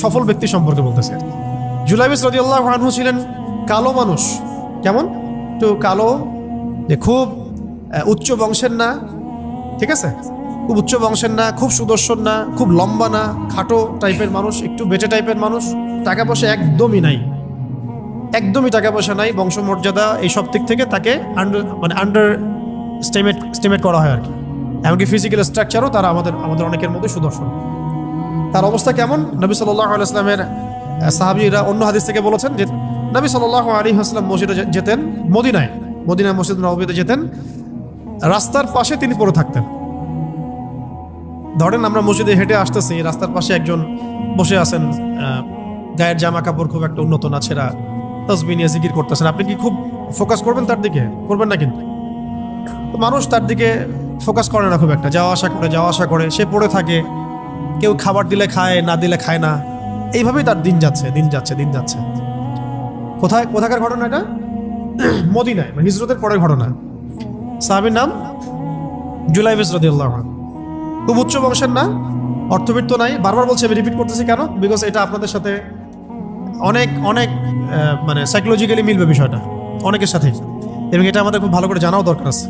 সফল ব্যক্তি সম্পর্কে বলতেছে। জুলাইবিস রাদিয়াল্লাহু আনহু ছিলেন কালো মানুষ। কেমন? একটু কালো, যে খুব উচ্চ বংশের না, ঠিক আছে, খুব উচ্চ বংশের না, খুব সুদর্শন না, খুব লম্বা না, খাটো টাইপের মানুষ, একটু বেটে টাইপের মানুষ। টাকা পয়সা একদমই নাই, একদমই টাকা পয়সা নাই, বংশমর্যাদা এই সব দিক থেকে তাকে আন্ডার স্টিমেট করা হয় আর কি। এমনকি ফিজিক্যাল স্ট্রাকচারও তারা আমাদের অনেকের মধ্যে সুদর্শন। তার অবস্থা কেমন? নবী সাল্লাল্লাহু আলাইহি ওয়াসাল্লামের সাহাবীরা অন্য হাদিস থেকে বলেছেন যে নবী সাল্লাল্লাহু আলাইহি ওয়াসাল্লাম মসজিদে যেতেন, মদিনায় মসজিদ নববীতে যেতেন, রাস্তার পাশে তিনি পড়ে থাকতেন। ধরেন আমরা মসজিদে হেঁটে আসতেছি, রাস্তার পাশে একজন বসে আছেন, গায়ের জামা কাপড় খুব একটা উন্নত না, ছেঁড়া, তাসবিহ নিয়ে জিকির করতেছেন। আপনি কি খুব ফোকাস করবেন তার দিকে? করবেন না। কিন্তু মানুষ তার দিকে ফোকাস করে না খুব একটা, যাওয়া আসা করে, সে পড়ে থাকে। কেউ খাবার দিলে খায়, না দিলে খায় না, এইভাবেই তার দিন যাচ্ছে। কোথাকার ঘটনা এটা? মদিনায়, হিজরতের পরের ঘটনা। সাহাবীর নাম জুলাইবিস রাদিয়াল্লাহু আনহু। খুব উচ্চ বংশের না, অর্থবিত্ত নাই। বারবার বলছি, আমি রিপিট করতেছি কেন? বিকজ এটা আপনাদের সাথে অনেক মানে সাইকোলজিক্যালি মিলবে বিষয়টা অনেকের সাথেই, এবং এটা আমাদের খুব ভালো করে জানাও দরকার আছে।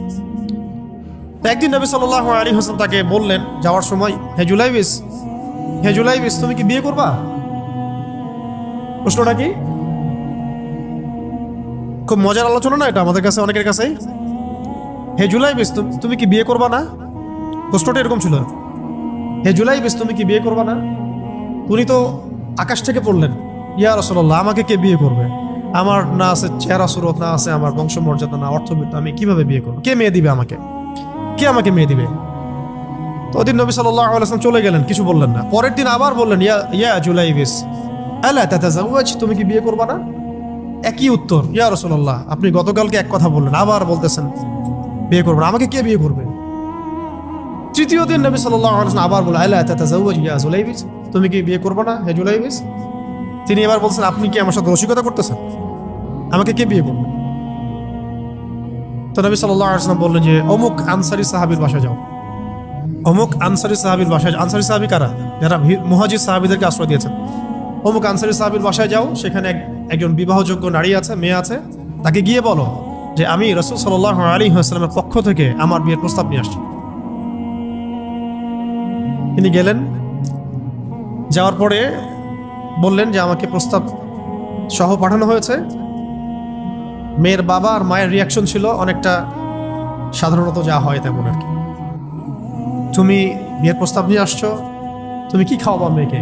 তো একদিন নবী সাল্লাল্লাহু আলাইহি ওয়াসাল্লাম তাকে বললেন যাওয়ার সময়, হে জুলাইবিস, তুমি কি বিয়ে করবা? প্রশ্নটা কি? খুব মজার আলোচনা না এটা আমাদের কাছে, অনেকের কাছে। হে জুলাইবিস, তুমি কি বিয়ে করবা না? প্রশ্নটা এরকম ছিল, হে জুলাইবিস, তুমি কি বিয়ে করবা না? উনি তো আকাশ থেকে পড়লেন, ইয়া রাসূলুল্লাহ, আমাকে কে বিয়ে করবে? আমার না আছে চেহারা সুরত, না আছে আমার বংশমর্যাদা, না অর্থবিত্ত, আমি কিভাবে বিয়ে করবো? কে মেয়ে দিবে আমাকে? কে আমাকে মেয়ে দিবে? তো ওদিন নবী সাল্লাল্লাহু আলাইহি ওয়াসাল্লাম চলে গেলেন, কিছু বললেন না। পরের দিন আবার বললেন, ইয়া জুলাইবিস, আলা তাতাজাওয়াজ, তুমি কি বিয়ে করবা না? একই উত্তর, ইয়া রাসূলুল্লাহ, আপনি গতকালকে এক কথা বললেন, আবার বলতেছেন বিয়ে করবেন, আমাকে কে বিয়ে করবে? তৃতীয় দিন নবী সাল্লাল্লাহু আলাইহি ওয়াসাল্লাম আবার বললেন, আলা তাতাজাওয়াজ ইয়া জুলাইবিস, তুমি কি বিয়ে করবে না হে জুলাইবিস? তিনি এবার বলছেন, আপনি কি আমার সাথে রসিকতা করতেছেন? আমাকে কে বিয়ে করবে? তো নবী সাল্লাল্লাহু আলাইহি ওয়াসাল্লাম বললেন যে অমুক আনসারী সাহাবীর বাসায় যাও। অমুক আনসারী সাহাবীর বাসায়, আনসারী সাহাবী কারা? যারা মুহাজির সাহাবীদেরকে আশ্রয় দিয়েছেন। অমুক আনসারী সাহাবীর বাসায় যাও, সেখানে একজন বিবাহযোগ্য নারী আছে, মেয়ে আছে, তাকে গিয়ে বলো যে আমি রাসূল সাল্লাল্লাহু আলাইহি ওয়াসাল্লামের পক্ষ থেকে আমার বিয়ের প্রস্তাব নিয়ে আসছি। তিনি গেলেন, যাওয়ার পরে বললেন যে আমাকে প্রস্তাব সহ পাঠানো হয়েছে। মেয়ের বাবা আর মায়ের রিয়াকশন ছিল অনেকটা সাধারণত যা হয় তেমন আর কি। তুমি বিয়ের প্রস্তাব নিয়ে আসছো, তুমি কি খাওয়াবা মেয়েকে?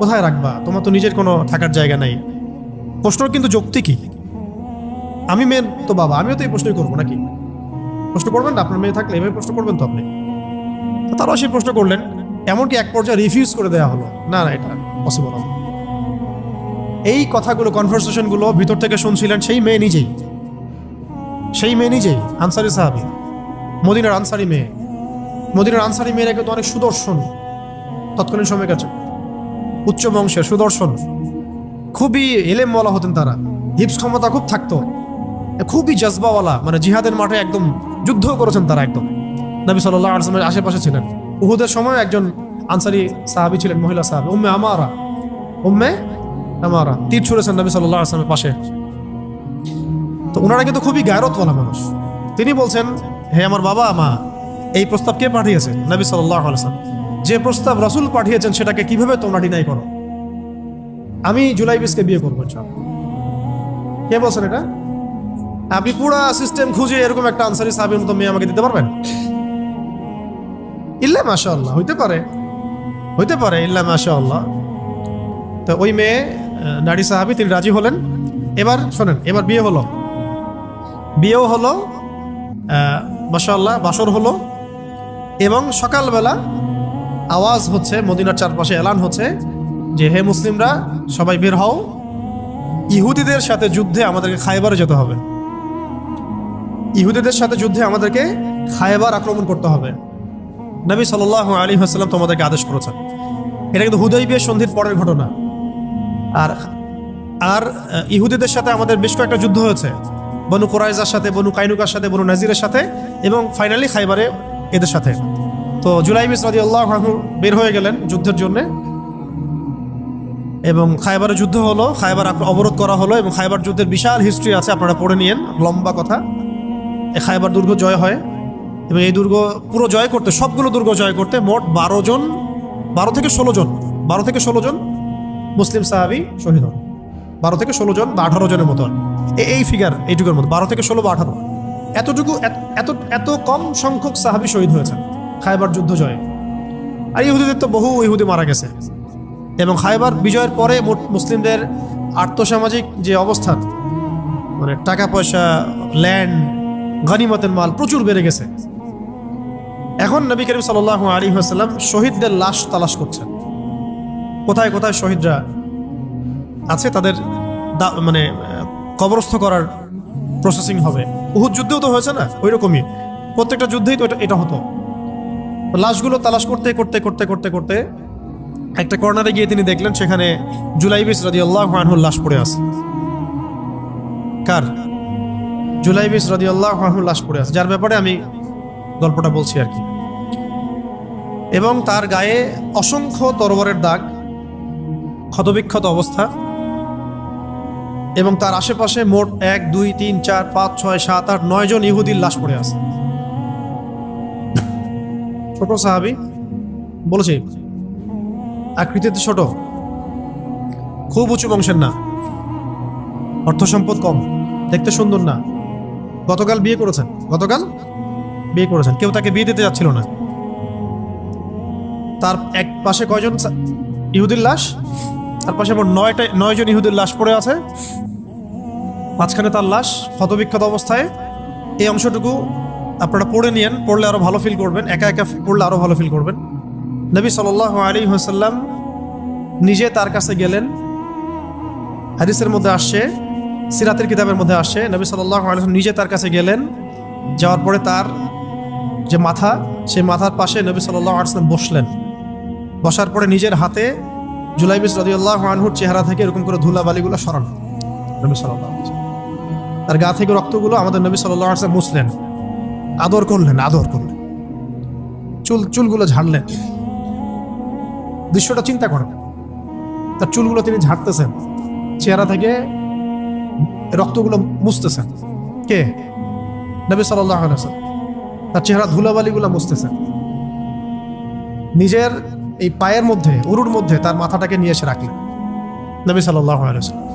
কোথায় রাখবা? তোমার তো নিজের কোনো থাকার জায়গা নাই। প্রশ্নর কিন্তু যুক্তি কি? আমি মেয়ের তো বাবা, আমিও তো এই প্রশ্নই করবো নাকি? প্রশ্ন করবেন না? আপনার মেয়ে থাকলে এভাবে প্রশ্ন করবেন তো আপনি। তো তারাও সেই প্রশ্ন করলেন, এমনকি এক পর্যায়ে রিফিউজ করে দেওয়া হলো, না এটা পসিবল হবে। এই কথাগুলো, কনভারসেশনগুলো ভিতর থেকে শুনছিলেন সেই মেয়ে নিজেই, আনসারী সাহাবী, মদিনার আনসারী মেয়ে। মদিনার আনসারী মেয়েরা কিন্তু অনেক সুদর্শন তৎকালীন সময়ের কাছে, উচ্চ বংশের, সুদর্শন, খুবই এলেমওয়ালা হতেন তারা, হিপস ক্ষমতা খুব থাকতো, খুবই জজবাওয়ালা, মানে জিহাদের মাঠে একদম যুদ্ধ করেছেন তারা একদম। নবী সাল্লাল্লাহু আলাইহি ওয়াসাল্লামের আশেপাশে ছিলেন। উহুদের সময় একজন আনসারী সাহাবী ছিলেন, মহিলা সাহাবী, উম্মে আমারা, তীর ছুঁড়েছেন নবী সাল্লাল্লাহু আলাইহি ওয়াসাল্লামের পাশে। তো ওনারা কিন্তু খুবই গায়রতওয়ালা মানুষ। তিনি বলছেন, হে আমার বাবা মা, এই প্রস্তাব কে পাঠিয়েছে? নবী সাল্লাল্লাহু আলাইহি ওয়াসাল্লাম। যে প্রস্তাব রাসূল পাঠিয়েছেন সেটাকে কিভাবে তোমরা ডিনাই করো? আমি জুলাইবিসকে বিয়ে করবো। কে বলছেন এটা? আপনি পুরো সিস্টেম খুঁজে এরকম একটা আনসারী সাহাবীর মতো মেয়ে আমাকে দিতে পারবেন? ইল্লা মাশাআল্লাহ, হইতে পারে, ইল্লা মাশাআল্লাহ। তো ওই মেয়ে, নারী সাহাবী, তিনি রাজি হলেন। এবার শোনেন, এবার বিয়েও হলো, মাশাআল্লাহ, বাসর হলো, এবং সকালবেলা আওয়াজ হচ্ছে, মদিনার চারপাশে এলান হচ্ছে যে হে মুসলিমরা, সবাই বের হও, ইহুদিদের সাথে যুদ্ধে আমাদেরকে খায়বারে যেতে হবে। ইহুদিদের সাথে যুদ্ধে আমাদেরকে খায়বার আক্রমণ করতে হবে। নবী সাল্লাল্লাহু আলাইহি ওয়াসাল্লাম তোমাদেরকে আদেশ করেছেন। এটা কিন্তু হুদাইবিয়া সন্ধির পরের ঘটনা। আর ইহুদিদের সাথে আমাদের বেশ কয়েকটা যুদ্ধ হয়েছে, বনু কুরাইজার সাথে, বনু কাইনুকার সাথে, বনু নাজিরের সাথে, এবং ফাইনালি খায়বারে এদের সাথে। তো জুলাইবিস রাদিয়াল্লাহু আনহু বের হয়ে গেলেন যুদ্ধের জন্য। এবং খায়বারের যুদ্ধ হলো, খায়বার অবরোধ করা হলো এবং খায়বার যুদ্ধের বিশাল হিস্ট্রি আছে, আপনারা পড়ে নিয়েন, লম্বা কথা। এই খায়বার দুর্গ জয় হয় এবং এই দুর্গ পুরো জয় করতে, সবগুলো দুর্গ জয় করতে মোট 12 থেকে 16 জন মুসলিম সাহাবী শহীদ হন। 12 থেকে 16 জন বা 18 জনের মতো, এই ফিগার এইটুকুর মতো, 12 থেকে 16 বা 18, এতটুকু এত কম সংখ্যক সাহাবী শহীদ হয়েছেন খায়বার যুদ্ধ জয়ে। আর ইহুদিদের তো বহু ইহুদি মারা গেছে। এবং খায়বার বিজয়ের পরে মুসলিমদের আর্থসামাজিক যে অবস্থান, মানে টাকা পয়সা, ল্যান্ড, গনিমতের মাল প্রচুর বেড়ে গেছে। এখন নবী করিম সাল্লাল্লাহু আলাইহি ওয়াসাল্লাম শহীদদের লাশ তালাশ করছেন, কোথায় কোথায় শহীদরা আছে, তাদের মানে কবরস্থ করার প্রসেসিং হবে। উহুদ যুদ্ধেও তো হয়েছে না, ওই রকমই প্রত্যেকটা যুদ্ধেই তো এটা হতো। লাশগুলো তালাশ করতে করতে করতে করতে করতে একটা কর্নারে গিয়ে তিনি দেখলেন সেখানে জুলাইবিস রাদিয়াল্লাহু আনহুর লাশ পড়ে আছে। কার? জুলাইবিস রাদিয়াল্লাহু আনহুর লাশ পড়ে আছে, যার ব্যাপারে আমি গল্পটা বলছি আর কি। এবং তার গায়ে অসংখ্য তরবারের দাগ, ক্ষতবিক্ষত অবস্থা, এবং তার আশেপাশে মোট 1, 2, 3, 4, 5, 6, 7, 8, 9 জন ইহুদির লাশ পড়ে আছে। ছোট সাহাবী, বলেছি আকৃতিতে ছোট, খুব উঁচু বংশের না, অর্থ সম্পদ কম, দেখতে সুন্দর না। গতকাল বিয়ে করেছেন, কেউ তাকে বিয়ে দিতে যাচ্ছিল না। তার এক পাশে কয়জন ইহুদির লাশ? তার পাশে মোট 9 জন ইহুদির লাশ পড়ে আছে, মাঝখানে তার লাশ ক্ষতবিক্ষত অবস্থায়। এই অংশটুকু আপনারা পড়ে নিয়েন, পড়লে আরো ভালো ফিল করবেন, একা একা পড়লে আরো ভালো ফিল করবেন। নবী সাল্লাল্লাহু আলাইহি ওয়াসাল্লাম নিজে তার কাছে গেলেন। হাদিসের মধ্যে আসছে, সিরাতের কিতাবের মধ্যে আসছে, নবী সাল্লাল্লাহু আলাইহি ওয়াসাল্লাম নিজে তার কাছে গেলেন। যাওয়ার পরে তার যে মাথা, সেই মাথার পাশে নবী সাল্লাল্লাহু আলাইহি ওয়াসাল্লাম বসলেন। বসার পরে নিজের হাতে জুলাইবিস রাদিয়াল্লাহু আনহুর চেহারা থেকে এরকম করে ধুলাবালিগুলো সরান নবী সাল্লাল্লাহু আলাইহি ওয়াসাল্লাম। তার গা থেকে রক্তগুলো আমাদের নবী সাল্লাল্লাহু আলাইহি ওয়াসাল্লাম মুছলেন, আদর করলেন, চুলগুলো ঝাড়লেন। দৃশ্যটা চিন্তা করেন, তার চুলগুলো তিনি ঝাড়তেছেন, চেহারা থেকে রক্তগুলো মুছতেছেন। কে? নবী সাল্লাল্লাহু আলাইহি ওয়াসাল্লাম তার চেহারা ধুলাবালিগুলো মুছতেছেন। নিজের এই পায়ের মধ্যে, উরুর মধ্যে তার মাথাটাকে নিয়ে এসে রাখলেন নবী সাল্লাল্লাহু আলাইহি ওয়াসাল্লাম।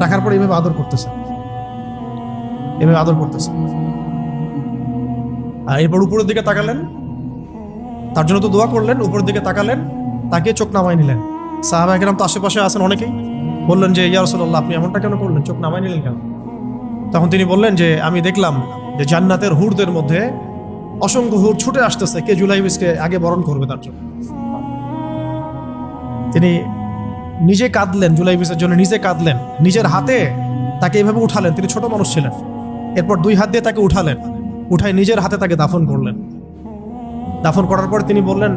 রাখার পরে এইভাবে আদর করতেছেন। আর এরপর উপরের দিকে তাকালেন, তার জন্য তো দোয়া করলেন, উপরের দিকে তাকালেন, তাকে চোখ নামাই নিলেন। সাহাবায়ে কেরাম তো আশেপাশে আছেন অনেকেই, বললেন যে ইয়া রাসূলুল্লাহ, আপনি এমনটা কেন করলেন, চোখ নামাই নিলেন কেন? তখন তিনি বললেন যে আমি দেখলাম যে জান্নাতের হুরদের মধ্যে অসংখ্য হুর ছুটে আসতেছে, কে জুলাইবিসকে আগে বরণ করবে তার জন্য। তিনি নিজে কাঁদলেন, জুলাইবিসের জন্য নিজে কাঁদলেন, নিজের হাতে তাকে এইভাবে উঠালেন। তিনি ছোট মানুষ ছিলেন। এরপর 2 হাত দিয়ে তাকে উঠালেন, উঠায় নিজের হাতে তাকে দাফন করলেন। দাফন করার পর তিনি বললেন,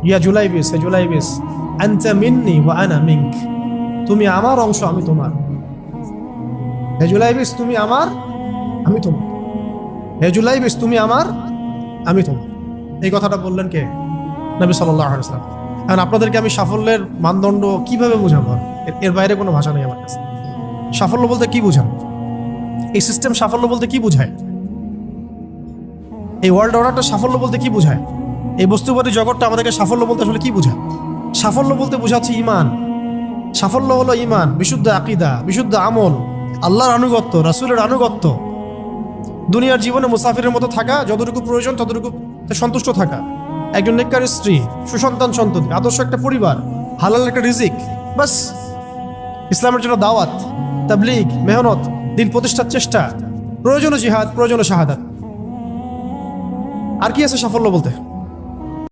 ইয়া জুলাইবিস, হে জুলাইবিস, আনতা মিন্নি ওয়া আনা মিনক, তুমি আমার অংশ, আমি তোমার। হে জুলাইবিস, তুমি আমার, আমি তোমার। হে জুলাইবিস, তুমি আমার, আমি তোমার। এই কথাটা বললেন কে? নবী সাল্লাল্লাহু আলাইহি ওয়াসাল্লাম। এখন আপনাদেরকে আমি সাফল্যের মানদণ্ড কিভাবে বোঝাবো? এর বাইরে কোনো ভাষা নেই আমার কাছে। সাফল্য বলতে কি বোঝান? এই সিস্টেম সাফল্য বলতে কি বোঝায়? এই ওয়ার্ল্ড অর্ডারটা সাফল্য বলতে কি বোঝায়? এই বস্তুবাদী জগৎটা আমাদেরকে সাফল্য বলতে আসলে কি বোঝায়? সাফল্য বলতে বোঝাচ্ছে ইমান। সাফল্য হলো ইমান, বিশুদ্ধ আকীদা, বিশুদ্ধ আমল, আল্লাহর আনুগত্য, রাসূলের আনুগত্য, দুনিয়ার জীবনে মুসাফিরের মতো থাকা, যতটুকু প্রয়োজন ততটুকু সন্তুষ্ট থাকা, একজন নেককার স্ত্রী, সুসন্তান সন্ততি, আদর্শ একটা পরিবার, হালাল একটা রিজিক, বাস। ইসলামের জন্য দাওয়াত, তাবলীগ, মেহনত, দিন প্রতিষ্ঠার চেষ্টা, প্রয়োজনীয় জিহাদ, প্রয়োজনীয় শাহাদাত। আর কি আছে সাফল্য বলতে?